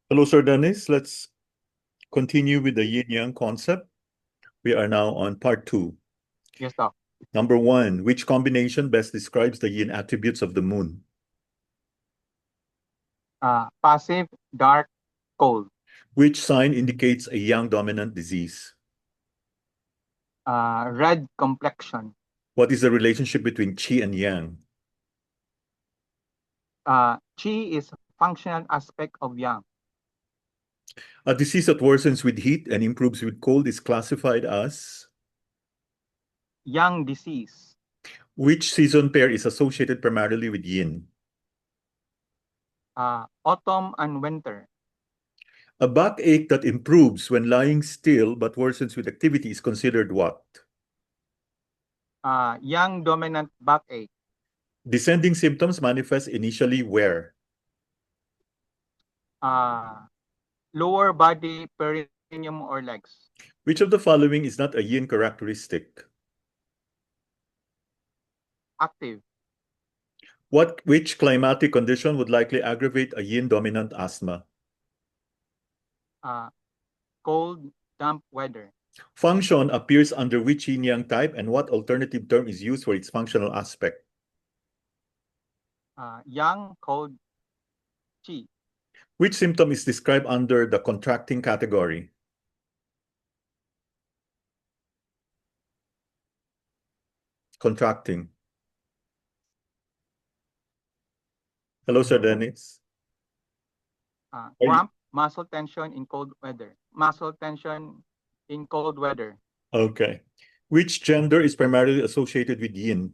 Hello, Sir Dennis. Let's continue with the yin-yang concept. We are now on part 2. Yes, Doc. Number 1, which combination best describes the yin attributes of the moon? Passive, dark, cold. Which sign indicates a yang dominant disease? Red complexion. What is the relationship between qi and yang? Qi is functional aspect of yang. A disease that worsens with heat and improves with cold is classified as? Yang disease. Which season pair is associated primarily with yin? Autumn and winter. A backache that improves when lying still but worsens with activity is considered what? Yang dominant backache. Descending symptoms manifest initially where? Lower body, perineum or legs. Which of the following is not a yin characteristic? Active. Which climatic condition would likely aggravate a yin-dominant asthma? Cold, damp weather. Function appears under which yin-yang type, and what alternative term is used for its functional aspect? Yang, cold, qi. Which symptom is described under the contracting category? Contracting. Hello, Sir Dennis. Cramp, muscle tension in cold weather. Muscle tension in cold weather. Okay. Which gender is primarily associated with yin?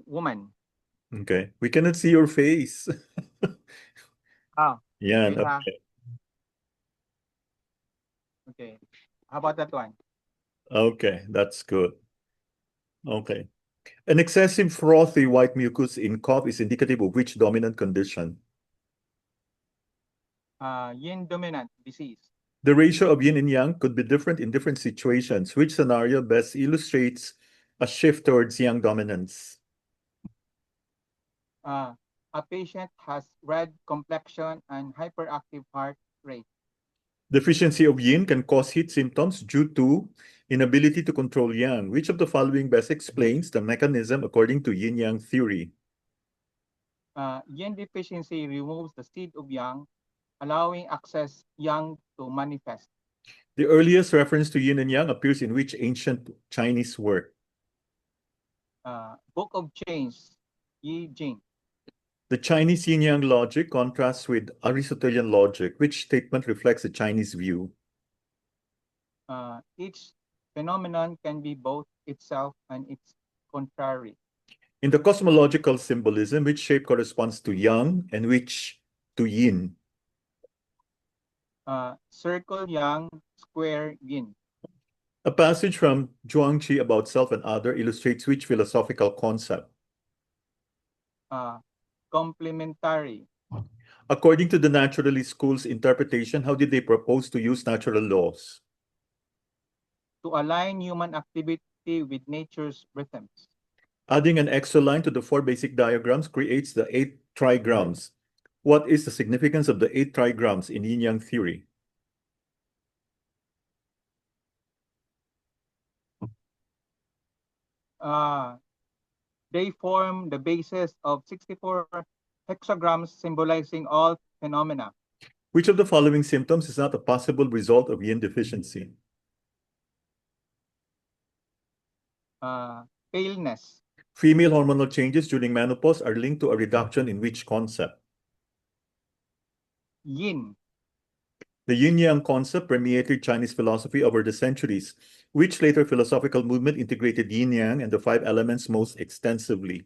Woman. Okay. We cannot see your face. Yan. Yeah. Okay. Okay. How about that one? Okay, that's good. Okay. An excessive frothy white mucus in cough is indicative of which dominant condition? Yin dominant disease. The ratio of yin and yang could be different in different situations. Which scenario best illustrates a shift towards yang dominance? A patient has red complexion and hyperactive heart rate. Deficiency of yin can cause heat symptoms due to inability to control yang. Which of the following best explains the mechanism according to yin-yang theory? Yin deficiency removes the seed of yang, allowing excess yang to manifest. The earliest reference to yin and yang appears in which ancient Chinese work? Book of Chains, Yi Jing. The Chinese yin-yang logic contrasts with Aristotelian logic. Which statement reflects the Chinese view? Each phenomenon can be both itself and its contrary. In the cosmological symbolism, which shape corresponds to yang and which to yin? Circle yang, square yin. A passage from Zhuangqi about self and other illustrates which philosophical concept? Complementary. According to the naturalist school's interpretation, how did they propose to use natural laws? To align human activity with nature's rhythms. Adding an exoline to the 4 basic diagrams creates the 8 trigrams. What is the significance of the 8 trigrams in yin-yang theory? They form the basis of 64 hexagrams symbolizing all phenomena. Which of the following symptoms is not a possible result of yin deficiency? Paleness. Female hormonal changes during menopause are linked to a reduction in which concept? Yin. The yin-yang concept permeated Chinese philosophy over the centuries. Which later philosophical movement integrated yin-yang and the 5 elements most extensively?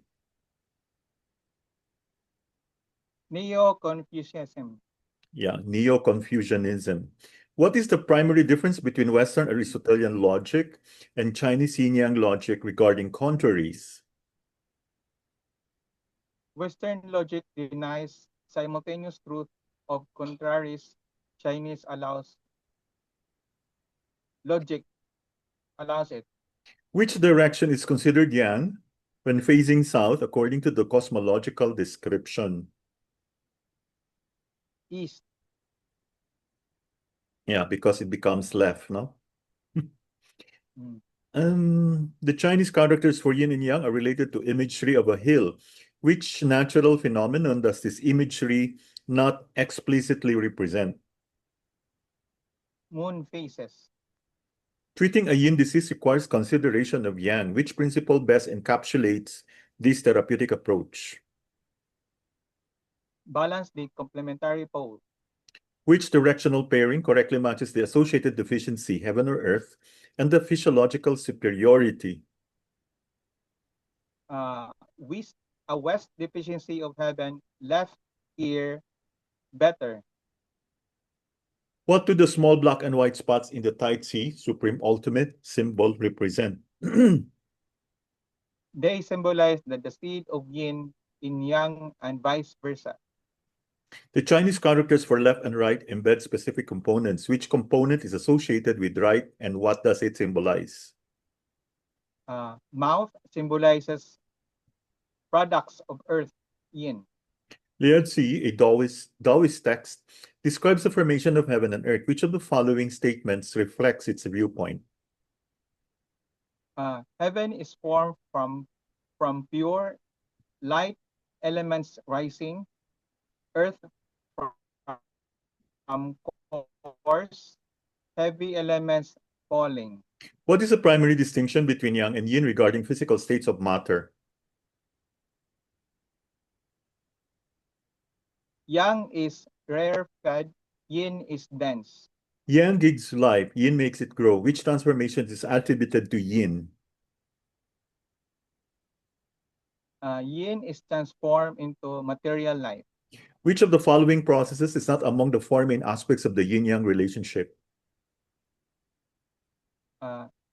Neo-Confucianism. Yeah, Neo-Confucianism. What is the primary difference between Western Aristotelian logic and Chinese yin-yang logic regarding contraries? Western logic denies simultaneous truth of contraries. Chinese logic allows it. Which direction is considered yang when facing south according to the cosmological description? east. Yeah, because it becomes left, no? Mm. The Chinese characters for yin and yang are related to imagery of a hill. Which natural phenomenon does this imagery not explicitly represent? Moon phases. Treating a yin disease requires consideration of yang. Which principle best encapsulates this therapeutic approach? Balance the complementary pole. Which directional pairing correctly matches the associated deficiency, heaven or earth, and the physiological superiority? West, a west deficiency of heaven, left ear better. What do the small black and white spots in the Tai Chi, Supreme Ultimate symbol, represent? They symbolize the seed of yin in yang and vice versa. The Chinese characters for left and right embed specific components. Which component is associated with right and what does it symbolize? Mouth symbolizes products of earth, yin. Lianzi, a Taoist text, describes the formation of heaven and earth. Which of the following statements reflects its viewpoint? Heaven is formed from pure light elements rising, earth from coarse, heavy elements falling. What is the primary distinction between yang and yin regarding physical states of matter? Yang is rarefied, yin is dense. Yang gives life, yin makes it grow. Which transformation is attributed to yin? Yin is transformed into material life. Which of the following processes is not among the four main aspects of the yin-yang relationship?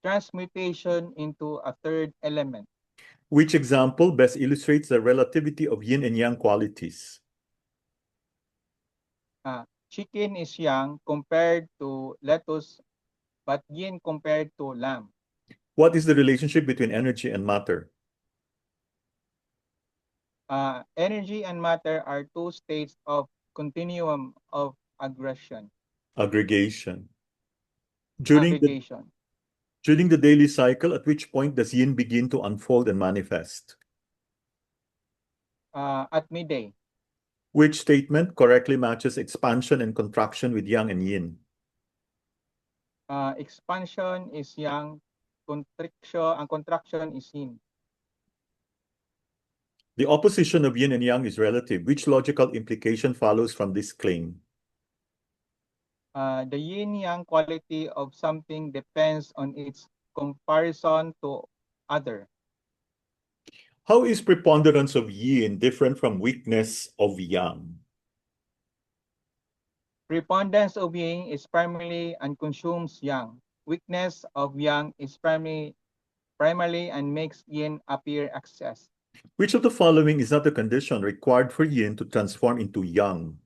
Transmutation into a third element. Which example best illustrates the relativity of yin and yang qualities? Chicken is yang compared to lettuce, but yin compared to lamb. What is the relationship between energy and matter? Energy and matter are two states of continuum of aggression. Aggregation. Aggregation. During the daily cycle, at which point does yin begin to unfold and manifest? At midday. Which statement correctly matches expansion and contraction with yang and yin? Expansion is yang, contraction is yin. The opposition of yin and yang is relative. Which logical implication follows from this claim? The yin-yang quality of something depends on its comparison to other. How is preponderance of yin different from weakness of yang? Preponderance of yin is primarily and consumes yang. Weakness of yang is primarily and makes yin appear excess. Which of the following is not a condition required for yin to transform into yang?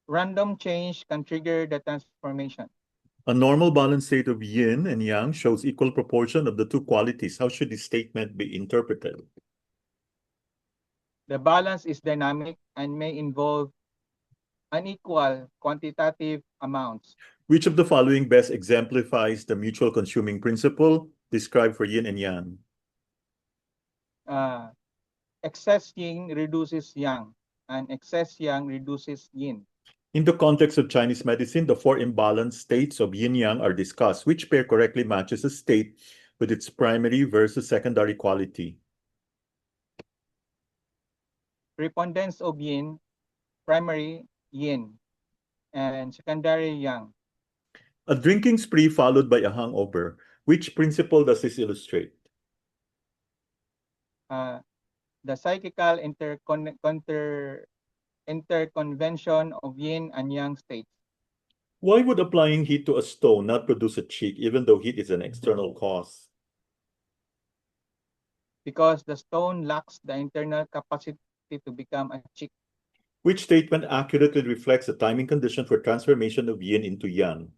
Random change can trigger the transformation. A normal balanced state of yin and yang shows equal proportion of the two qualities. How should this statement be interpreted? The balance is dynamic and may involve unequal quantitative amounts. Which of the following best exemplifies the mutual consuming principle described for yin and yang? Excess yin reduces yang, and excess yang reduces yin. In the context of Chinese medicine, the four imbalanced states of yin-yang are discussed. Which pair correctly matches a state with its primary versus secondary quality? Preponderance of yin, primary yin, and secondary yang. A drinking spree followed by a hangover. Which principle does this illustrate? The psychical interconvention of yin and yang states. Why would applying heat to a stone not produce a chick, even though heat is an external cause? Because the stone lacks the internal capacity to become a chick. Which statement accurately reflects the timing condition for transformation of yin into yang?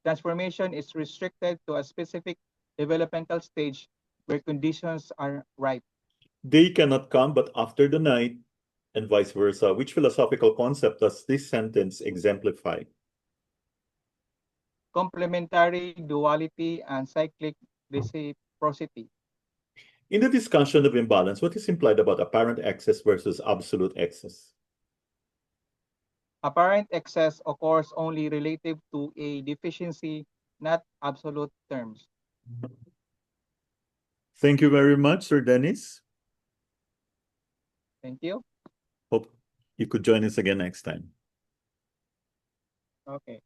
Transformation is restricted to a specific developmental stage where conditions are ripe. Day cannot come but after the night. and vice versa. Which philosophical concept does this sentence exemplify? Complementary duality and cyclic reciprocity. In the discussion of imbalance, what is implied about apparent excess versus absolute excess? Apparent excess occurs only relative to a deficiency, not absolute terms. Thank you very much, Sir Dennis. Thank you. Hope you could join us again next time. Okay.